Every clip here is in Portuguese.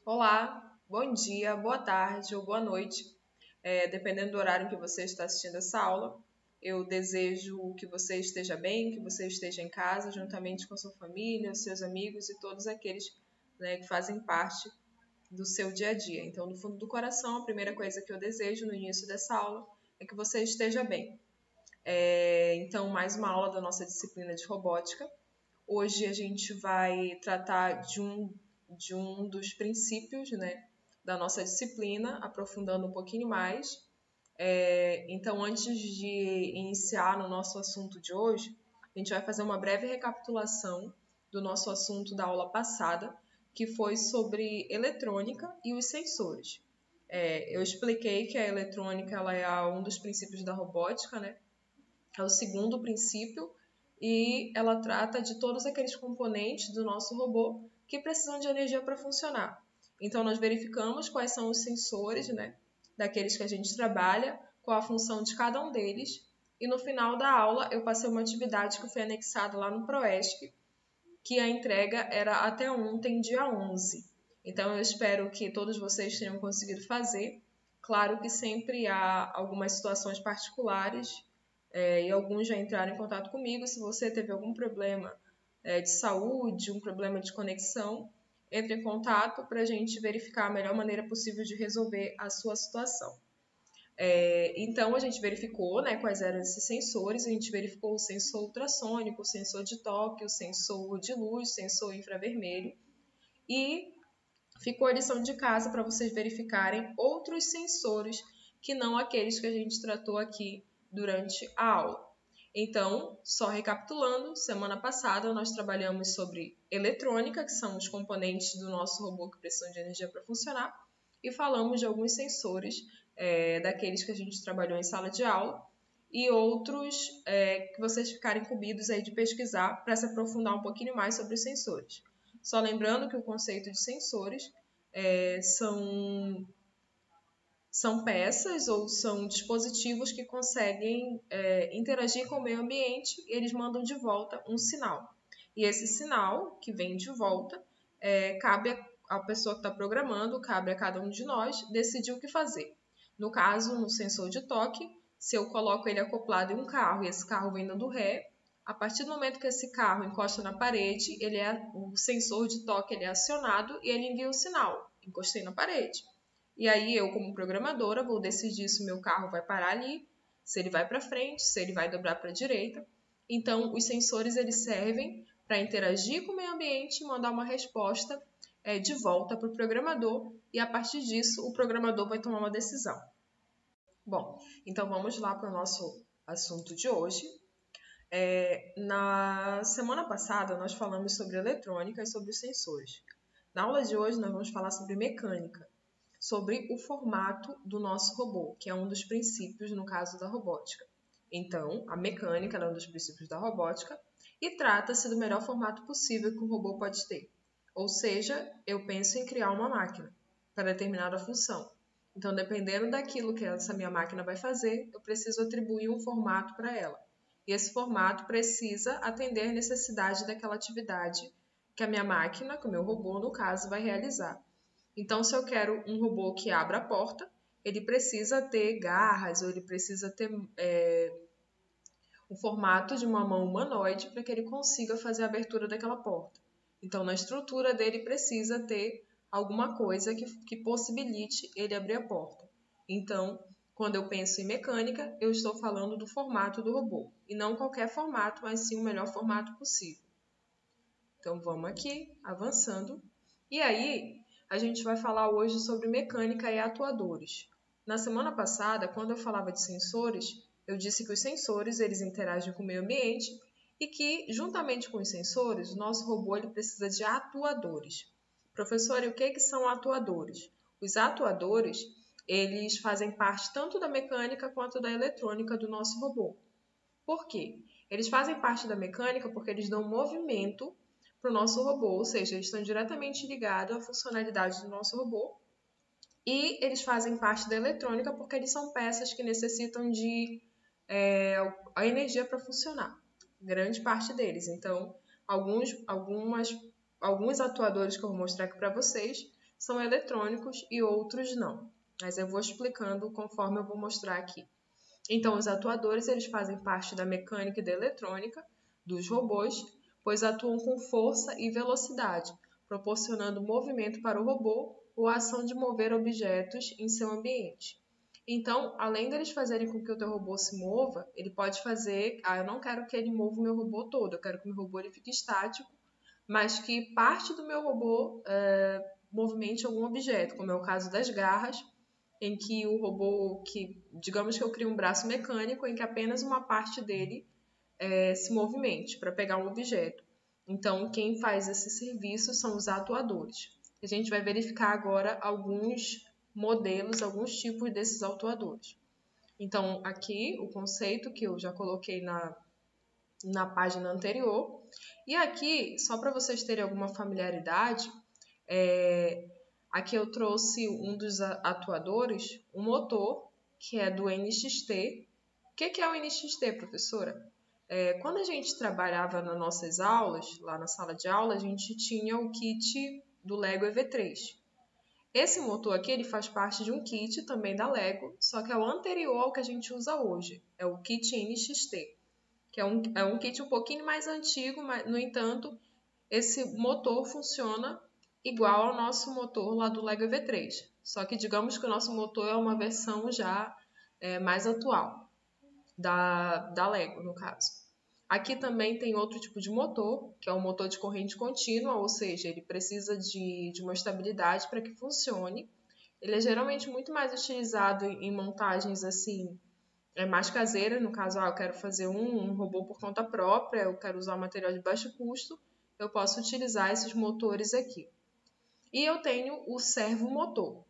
Olá, bom dia, boa tarde ou boa noite, dependendo do horário em que você está assistindo essa aula. Eu desejo que você esteja bem, que você esteja em casa, juntamente com a sua família, seus amigos e todos aqueles, né, que fazem parte do seu dia a dia. Então, do fundo do coração, a primeira coisa que eu desejo no início dessa aula é que você esteja bem. Então, mais uma aula da nossa disciplina de robótica. Hoje a gente vai tratar de um dos princípios, né, da nossa disciplina, aprofundando um pouquinho mais. Então, antes de iniciar no nosso assunto de hoje, a gente vai fazer uma breve recapitulação do nosso assunto da aula passada, que foi sobre eletrônica e os sensores. Eu expliquei que a eletrônica ela é um dos princípios da robótica, né? É o segundo princípio, e ela trata de todos aqueles componentes do nosso robô que precisam de energia para funcionar. Então, nós verificamos quais são os sensores, né, daqueles que a gente trabalha, qual a função de cada um deles, e no final da aula eu passei uma atividade que foi anexada lá no ProESC, que a entrega era até ontem, dia 11. Então, eu espero que todos vocês tenham conseguido fazer. Claro que sempre há algumas situações particulares, e alguns já entraram em contato comigo. Se você teve algum problema de saúde, um problema de conexão, entre em contato para a gente verificar a melhor maneira possível de resolver a sua situação. Então, a gente verificou, né, quais eram esses sensores. A gente verificou o sensor ultrassônico, o sensor de toque, o sensor de luz, o sensor infravermelho. E ficou a lição de casa para vocês verificarem outros sensores que não aqueles que a gente tratou aqui durante a aula. Então, só recapitulando, semana passada nós trabalhamos sobre eletrônica, que são os componentes do nosso robô que precisam de energia para funcionar, e falamos de alguns sensores, daqueles que a gente trabalhou em sala de aula, e outros que vocês ficarem incumbidos aí de pesquisar para se aprofundar um pouquinho mais sobre os sensores. Só lembrando que o conceito de sensores são peças ou são dispositivos que conseguem interagir com o meio ambiente e eles mandam de volta um sinal. E esse sinal que vem de volta cabe à pessoa que está programando, cabe a cada um de nós decidir o que fazer. No caso, no sensor de toque, se eu coloco ele acoplado em um carro e esse carro vem dando ré, a partir do momento que esse carro encosta na parede, o sensor de toque ele é acionado e ele envia o sinal. Encostei na parede. E aí eu, como programadora, vou decidir se o meu carro vai parar ali, se ele vai para frente, se ele vai dobrar para a direita. Então, os sensores eles servem para interagir com o meio ambiente e mandar uma resposta de volta para o programador, e a partir disso o programador vai tomar uma decisão. Bom, então vamos lá para o nosso assunto de hoje. Na semana passada nós falamos sobre eletrônica e sobre os sensores. Na aula de hoje nós vamos falar sobre mecânica, sobre o formato do nosso robô, que é um dos princípios no caso da robótica. Então, a mecânica é um dos princípios da robótica e trata-se do melhor formato possível que um robô pode ter. Ou seja, eu penso em criar uma máquina para determinada função. Então, dependendo daquilo que essa minha máquina vai fazer, eu preciso atribuir um formato para ela. E esse formato precisa atender a necessidade daquela atividade que a minha máquina, que o meu robô, no caso, vai realizar. Então, se eu quero um robô que abra a porta, ele precisa ter garras ou ele precisa ter o formato de uma mão humanoide para que ele consiga fazer a abertura daquela porta. Então, na estrutura dele precisa ter alguma coisa que possibilite ele abrir a porta. Então, quando eu penso em mecânica, eu estou falando do formato do robô. E não qualquer formato, mas sim o melhor formato possível. Então, vamos aqui, avançando. E aí, a gente vai falar hoje sobre mecânica e atuadores. Na semana passada, quando eu falava de sensores, eu disse que os sensores eles interagem com o meio ambiente e que, juntamente com os sensores, o nosso robô ele precisa de atuadores. Professor, e o que são atuadores? Os atuadores eles fazem parte tanto da mecânica quanto da eletrônica do nosso robô. Por quê? Eles fazem parte da mecânica porque eles dão movimento para o nosso robô, ou seja, eles estão diretamente ligados à funcionalidade do nosso robô. E eles fazem parte da eletrônica porque eles são peças que necessitam de a energia para funcionar. Grande parte deles. Então, alguns atuadores que eu vou mostrar aqui para vocês são eletrônicos e outros não. Mas eu vou explicando conforme eu vou mostrar aqui. Então, os atuadores eles fazem parte da mecânica e da eletrônica dos robôs, pois atuam com força e velocidade, proporcionando movimento para o robô ou a ação de mover objetos em seu ambiente. Então, além deles fazerem com que o teu robô se mova, ele pode fazer, eu não quero que ele mova o meu robô todo, eu quero que o meu robô ele fique estático, mas que parte do meu robô movimente algum objeto, como é o caso das garras, em que o robô, digamos que eu crio um braço mecânico em que apenas uma parte dele se movimente para pegar um objeto. Então, quem faz esse serviço são os atuadores. A gente vai verificar agora alguns modelos, alguns tipos desses atuadores. Então, aqui o conceito que eu já coloquei na página anterior. E aqui, só para vocês terem alguma familiaridade, aqui eu trouxe um dos atuadores, um motor, que é do NXT. O que é o NXT, professora? Quando a gente trabalhava nas nossas aulas, lá na sala de aula, a gente tinha o kit do Lego EV3. Esse motor aqui ele faz parte de um kit também da Lego, só que é o anterior ao que a gente usa hoje. É o kit NXT, que é um kit um pouquinho mais antigo, mas, no entanto, esse motor funciona igual ao nosso motor lá do Lego EV3. Só que digamos que o nosso motor é uma versão já mais atual da Lego, no caso. Aqui também tem outro tipo de motor, que é um motor de corrente contínua, ou seja, ele precisa de uma estabilidade para que funcione. Ele é geralmente muito mais utilizado em montagens assim, mais caseiras. No caso, eu quero fazer um robô por conta própria, eu quero usar um material de baixo custo, eu posso utilizar esses motores aqui. E eu tenho o servomotor.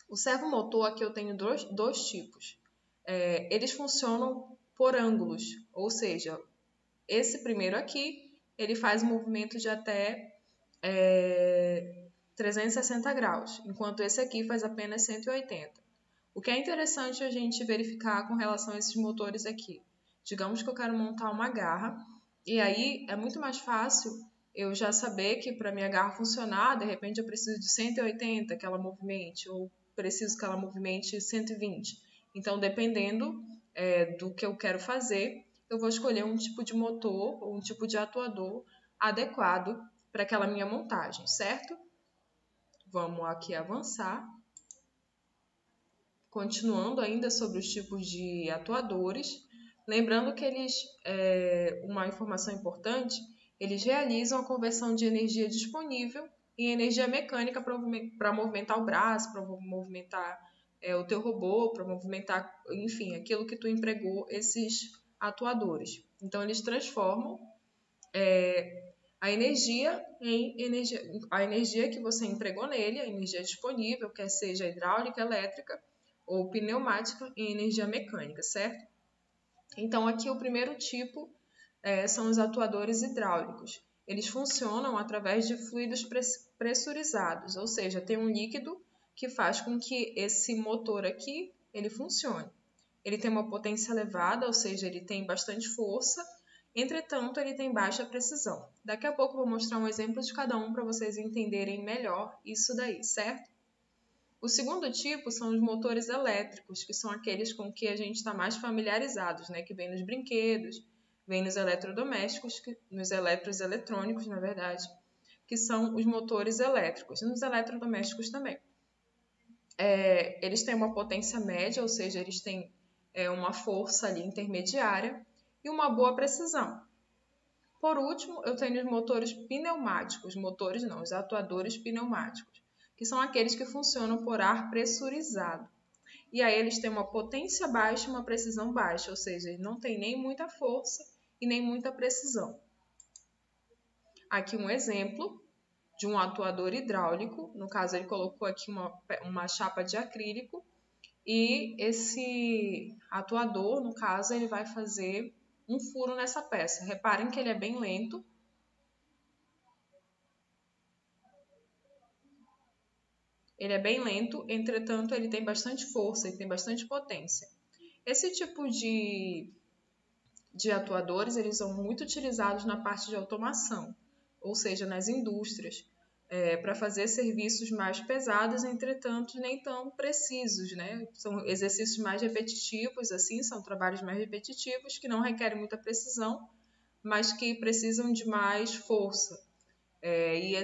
O servomotor aqui eu tenho dois tipos. Eles funcionam por ângulos, ou seja, esse primeiro aqui, ele faz um movimento de até 360 graus, enquanto esse aqui faz apenas 180. O que é interessante a gente verificar com relação a esses motores aqui. Digamos que eu quero montar uma garra, e aí é muito mais fácil eu já saber que para minha garra funcionar, de repente eu preciso de 180 que ela movimente, ou preciso que ela movimente 120. Então, dependendo do que eu quero fazer, eu vou escolher um tipo de motor ou um tipo de atuador adequado para aquela minha montagem, certo? Vamos aqui avançar. Continuando ainda sobre os tipos de atuadores, lembrando que uma informação importante, eles realizam a conversão de energia disponível em energia mecânica para movimentar o braço, para movimentar o teu robô, para movimentar, enfim, aquilo que tu empregou esses atuadores. Então, eles transformam a energia a energia que você empregou nele, a energia disponível, quer seja hidráulica, elétrica ou pneumática, em energia mecânica, certo? Então, aqui o primeiro tipo são os atuadores hidráulicos. Eles funcionam através de fluidos pressurizados, ou seja, tem um líquido que faz com que esse motor aqui ele funcione. Ele tem uma potência elevada, ou seja, ele tem bastante força, entretanto, ele tem baixa precisão. Daqui a pouco eu vou mostrar um exemplo de cada um para vocês entenderem melhor isso daí, certo? O segundo tipo são os motores elétricos, que são aqueles com que a gente está mais familiarizados, né? Que vem nos brinquedos, vem nos eletrodomésticos, nos eletrônicos, na verdade, que são os motores elétricos. E nos eletrodomésticos também. Eles têm uma potência média, ou seja, eles têm uma força ali intermediária e uma boa precisão. Por último, eu tenho os motores pneumáticos, os atuadores pneumáticos, que são aqueles que funcionam por ar pressurizado. E aí eles têm uma potência baixa e uma precisão baixa, ou seja, eles não têm nem muita força e nem muita precisão. Aqui um exemplo de um atuador hidráulico, no caso ele colocou aqui uma chapa de acrílico, e esse atuador, no caso, ele vai fazer um furo nessa peça. Reparem que ele é bem lento. Ele é bem lento, entretanto, ele tem bastante força e tem bastante potência. Esse tipo de atuadores, eles são muito utilizados na parte de automação, ou seja, nas indústrias. para fazer serviços mais pesados, entretanto, nem tão precisos, né? São exercícios mais repetitivos, assim, são trabalhos mais repetitivos, que não requerem muita precisão, mas que precisam de mais força. E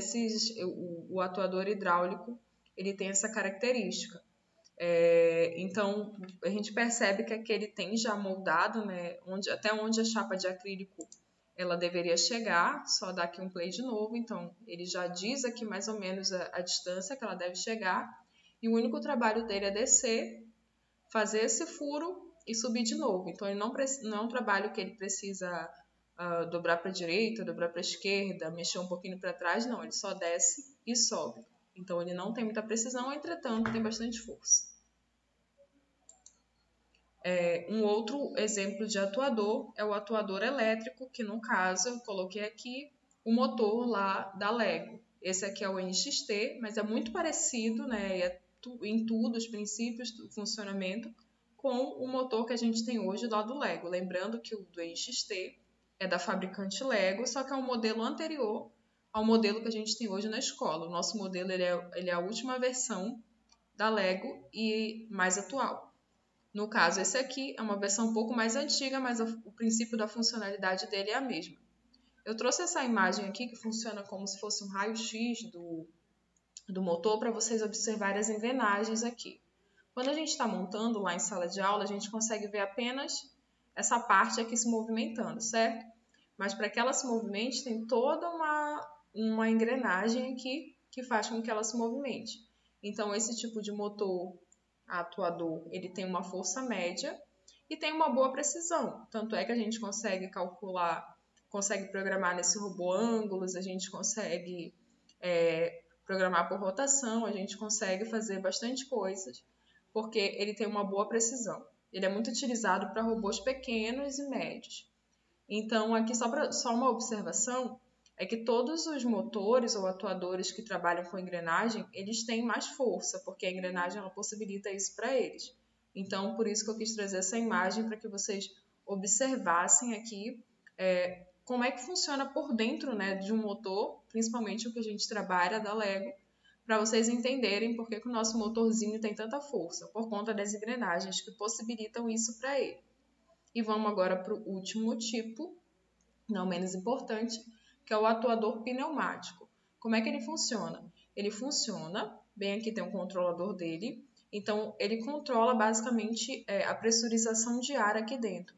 o atuador hidráulico, ele tem essa característica. Então, a gente percebe que aquele tem já moldado, né, até onde a chapa de acrílico ela deveria chegar, só dar aqui um play de novo. Então, ele já diz aqui mais ou menos a distância que ela deve chegar, e o único trabalho dele é descer, fazer esse furo e subir de novo. Então, ele não é um trabalho que ele precisa dobrar para a direita, dobrar para a esquerda, mexer um pouquinho para trás, não, ele só desce e sobe. Então, ele não tem muita precisão, entretanto, tem bastante força. Um outro exemplo de atuador é o atuador elétrico, que no caso eu coloquei aqui o motor lá da Lego. Esse aqui é o NXT, mas é muito parecido, né, em tudo, os princípios do funcionamento, com o motor que a gente tem hoje lá do Lego. Lembrando que o do NXT é da fabricante Lego, só que é um modelo anterior ao modelo que a gente tem hoje na escola. O nosso modelo ele é a última versão da Lego e mais atual. No caso, esse aqui é uma versão um pouco mais antiga, mas o princípio da funcionalidade dele é a mesma. Eu trouxe essa imagem aqui que funciona como se fosse um raio-x do motor para vocês observarem as engrenagens aqui. Quando a gente está montando lá em sala de aula, a gente consegue ver apenas essa parte aqui se movimentando, certo? Mas para que ela se movimente, tem toda uma engrenagem aqui que faz com que ela se movimente. Então, esse tipo de motor atuador, ele tem uma força média e tem uma boa precisão. Tanto é que a gente consegue calcular, consegue programar nesse robô ângulos, a gente consegue programar por rotação, a gente consegue fazer bastante coisas, porque ele tem uma boa precisão. Ele é muito utilizado para robôs pequenos e médios. Então, aqui só uma observação, é que todos os motores ou atuadores que trabalham com engrenagem, eles têm mais força, porque a engrenagem ela possibilita isso para eles. Então, por isso que eu quis trazer essa imagem para que vocês observassem aqui como é que funciona por dentro, né, de um motor, principalmente o que a gente trabalha da Lego, para vocês entenderem por que o nosso motorzinho tem tanta força, por conta das engrenagens que possibilitam isso para ele. E vamos agora para o último tipo, não menos importante, que é o atuador pneumático. Como é que ele funciona? Ele funciona, bem aqui tem um controlador dele, então ele controla basicamente a pressurização de ar aqui dentro.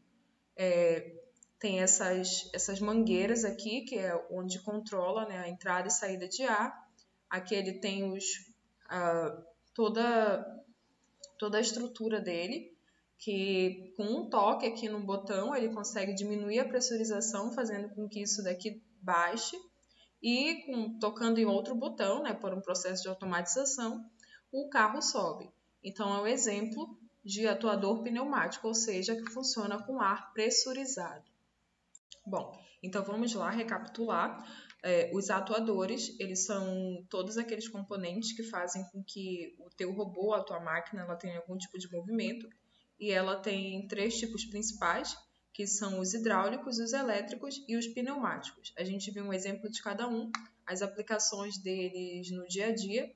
Tem essas mangueiras aqui, que é onde controla, né, a entrada e saída de ar. Aqui ele tem toda a estrutura dele, que com um toque aqui no botão ele consegue diminuir a pressurização, fazendo com que isso daqui baixe, e tocando em outro botão, né, por um processo de automatização, o carro sobe. Então é um exemplo de atuador pneumático, ou seja, que funciona com ar pressurizado. Bom, então vamos lá recapitular. Os atuadores, eles são todos aqueles componentes que fazem com que o teu robô, a tua máquina, ela tenha algum tipo de movimento, e ela tem 3 tipos principais, que são os hidráulicos, os elétricos e os pneumáticos. A gente viu um exemplo de cada um, as aplicações deles no dia a dia,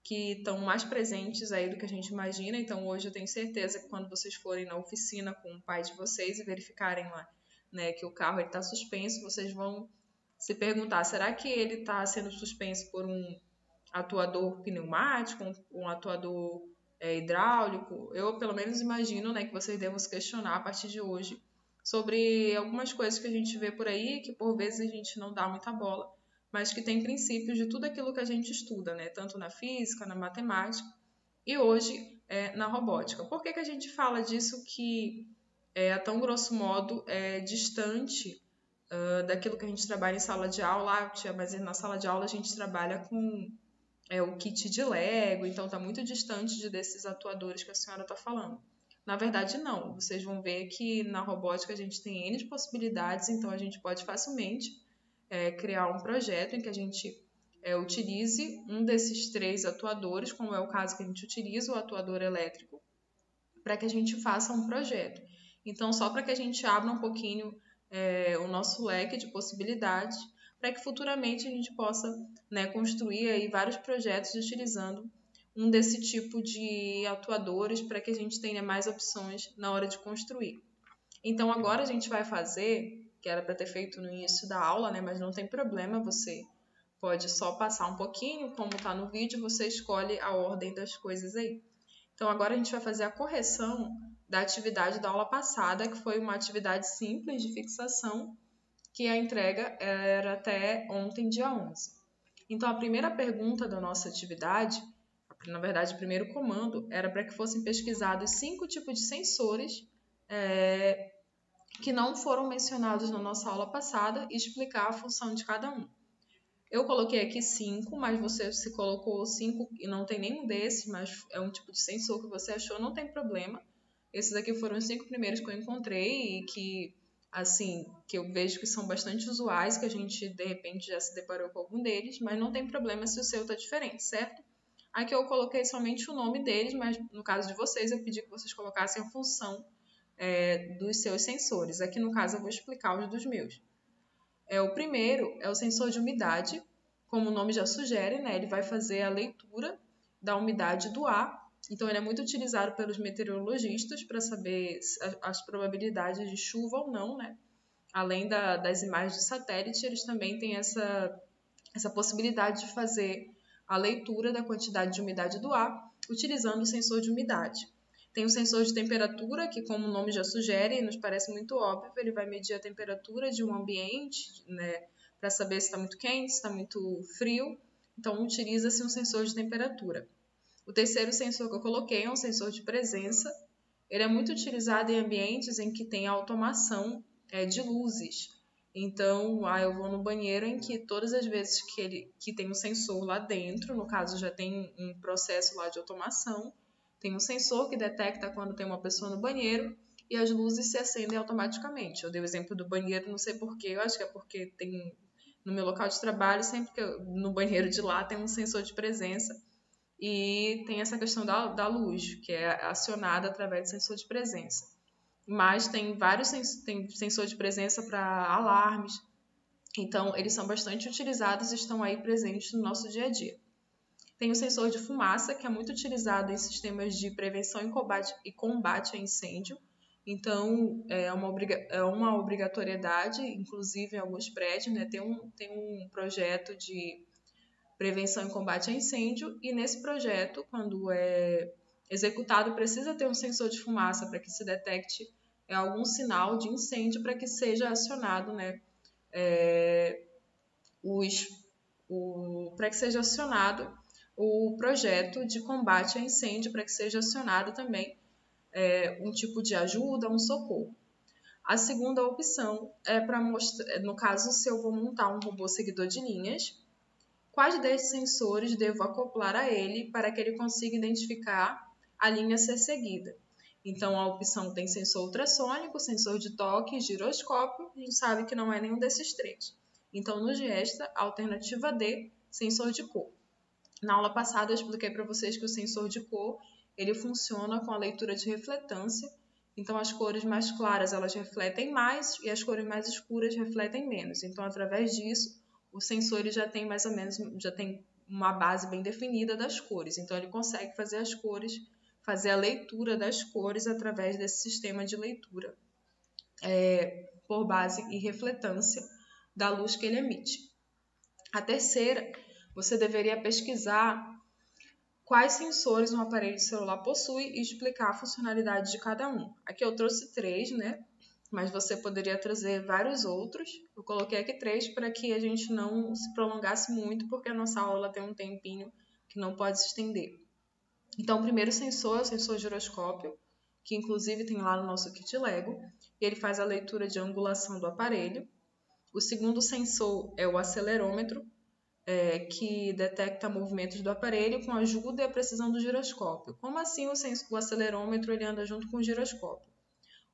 que estão mais presentes aí do que a gente imagina. Então hoje eu tenho certeza que quando vocês forem na oficina com o pai de vocês e verificarem lá, né, que o carro está suspenso, vocês vão se perguntar, será que ele está sendo suspenso por um atuador pneumático, um atuador hidráulico? Eu, pelo menos, imagino, né, que vocês devam se questionar a partir de hoje sobre algumas coisas que a gente vê por aí, que por vezes a gente não dá muita bola, mas que tem princípios de tudo aquilo que a gente estuda, né, tanto na física, na matemática e hoje na robótica. Por que a gente fala disso que a tão grosso modo distante daquilo que a gente trabalha em sala de aula? Mas na sala de aula a gente trabalha com o kit de Lego, então está muito distante desses atuadores que a senhora está falando. Na verdade, não. Vocês vão ver que na robótica a gente tem N possibilidades, então a gente pode facilmente criar um projeto em que a gente utilize um desses 3 atuadores, como é o caso que a gente utiliza o atuador elétrico, para que a gente faça um projeto. Então, só para que a gente abra um pouquinho o nosso leque de possibilidades, para que futuramente a gente possa, né, construir aí vários projetos utilizando um desse tipo de atuadores para que a gente tenha mais opções na hora de construir. Então agora a gente vai fazer, que era para ter feito no início da aula, né, mas não tem problema, você pode só passar um pouquinho, como está no vídeo, você escolhe a ordem das coisas aí. Então agora a gente vai fazer a correção da atividade da aula passada, que foi uma atividade simples de fixação, que a entrega era até ontem, dia 11. Então a primeira pergunta da nossa atividade, na verdade o primeiro comando, era para que fossem pesquisados 5 tipos de sensores que não foram mencionados na nossa aula passada e explicar a função de cada um. Eu coloquei aqui 5, mas você se colocou 5 e não tem nenhum desses, mas é um tipo de sensor que você achou, não tem problema. Esses aqui foram os 5 primeiros que eu encontrei e que, assim, que eu vejo que são bastante usuais, que a gente, de repente, já se deparou com algum deles, mas não tem problema se o seu está diferente, certo? Aqui eu coloquei somente o nome deles, mas no caso de vocês, eu pedi que vocês colocassem a função dos seus sensores. Aqui, no caso, eu vou explicar os dos meus. O primeiro é o sensor de umidade, como o nome já sugere, né? Ele vai fazer a leitura da umidade do ar. Então, ele é muito utilizado pelos meteorologistas para saber as probabilidades de chuva ou não, né? Além das imagens de satélite, eles também têm essa possibilidade de fazer a leitura da quantidade de umidade do ar utilizando o sensor de umidade. Tem o sensor de temperatura, que como o nome já sugere, nos parece muito óbvio, ele vai medir a temperatura de um ambiente, né, para saber se está muito quente, se está muito frio. Então, utiliza-se um sensor de temperatura. O terceiro sensor que eu coloquei é um sensor de presença. Ele é muito utilizado em ambientes em que tem automação de luzes. Então, eu vou no banheiro em que todas as vezes que tem um sensor lá dentro, no caso já tem um processo lá de automação, tem um sensor que detecta quando tem uma pessoa no banheiro e as luzes se acendem automaticamente. Eu dei o exemplo do banheiro, não sei porquê, eu acho que é porque tem no meu local de trabalho, sempre que no banheiro de lá tem um sensor de presença e tem essa questão da luz, que é acionada através do sensor de presença. Mas tem vários sensores de presença para alarmes, então eles são bastante utilizados e estão aí presentes no nosso dia a dia. Tem o sensor de fumaça, que é muito utilizado em sistemas de prevenção e combate a incêndio. Então, é uma obrigatoriedade, inclusive em alguns prédios, né? Tem um projeto de prevenção e combate a incêndio, e nesse projeto, quando é executado, precisa ter um sensor de fumaça para que se detecte algum sinal de incêndio para que seja acionado, né? Para que seja acionado o projeto de combate a incêndio, para que seja acionado também um tipo de ajuda, um socorro. A segunda opção é para mostrar, no caso, se eu vou montar um robô seguidor de linhas, quais desses sensores devo acoplar a ele para que ele consiga identificar a linha a ser seguida. Então, a opção tem sensor ultrassônico, sensor de toque, giroscópio, a gente sabe que não é nenhum desses três. Então, nos resta a alternativa D, sensor de cor. Na aula passada eu expliquei para vocês que o sensor de cor ele funciona com a leitura de refletância. Então as cores mais claras elas refletem mais e as cores mais escuras refletem menos. Então através disso o sensor ele já tem mais ou menos uma base bem definida das cores. Então ele consegue fazer as cores, fazer a leitura das cores através desse sistema de leitura por base e refletância da luz que ele emite. A terceira, você deveria pesquisar quais sensores um aparelho celular possui e explicar a funcionalidade de cada um. Aqui eu trouxe 3, né? Mas você poderia trazer vários outros. Eu coloquei aqui 3 para que a gente não se prolongasse muito, porque a nossa aula tem um tempinho que não pode se estender. Então, o primeiro sensor é o sensor giroscópio, que inclusive tem lá no nosso kit Lego, e ele faz a leitura de angulação do aparelho. O segundo sensor é o acelerômetro, que detecta movimentos do aparelho com a ajuda e a precisão do giroscópio. Como assim o acelerômetro ele anda junto com o giroscópio?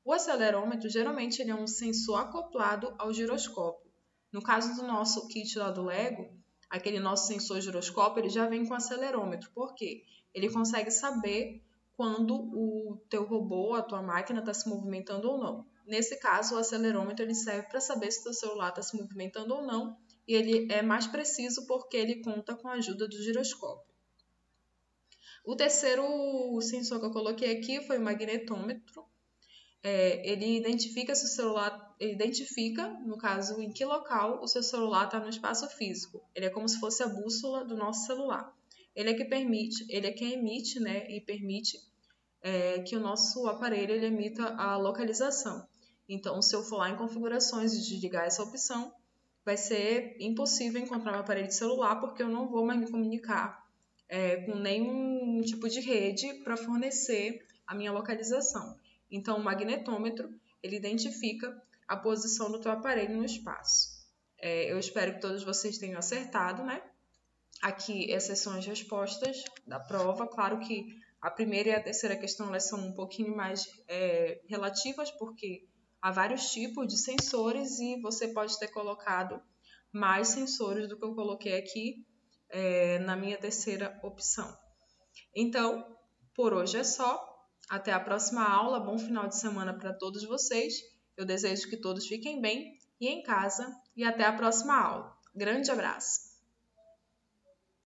O acelerômetro, geralmente, ele é um sensor acoplado ao giroscópio. No caso do nosso kit lá do Lego, aquele nosso sensor giroscópio, ele já vem com acelerômetro. Por quê? Ele consegue saber quando o teu robô, a tua máquina, está se movimentando ou não. Nesse caso, o acelerômetro ele serve para saber se o teu celular está se movimentando ou não e ele é mais preciso porque ele conta com a ajuda do giroscópio. O terceiro sensor que eu coloquei aqui foi o magnetômetro. Ele identifica se o celular, no caso, em que local o seu celular está no espaço físico. Ele é como se fosse a bússola do nosso celular. Ele é que emite, né, e permite que o nosso aparelho ele emita a localização. Então, se eu for lá em configurações e desligar essa opção, vai ser impossível encontrar meu aparelho de celular porque eu não vou mais me comunicar com nenhum tipo de rede para fornecer a minha localização. Então, o magnetômetro ele identifica a posição do teu aparelho no espaço. Eu espero que todos vocês tenham acertado, né? Aqui, essas são as respostas da prova. Claro que a primeira e a terceira questão elas são um pouquinho mais relativas, porque há vários tipos de sensores e você pode ter colocado mais sensores do que eu coloquei aqui na minha terceira opção. Então, por hoje é só. Até a próxima aula. Bom final de semana para todos vocês. Eu desejo que todos fiquem bem e em casa. E até a próxima aula. Grande abraço!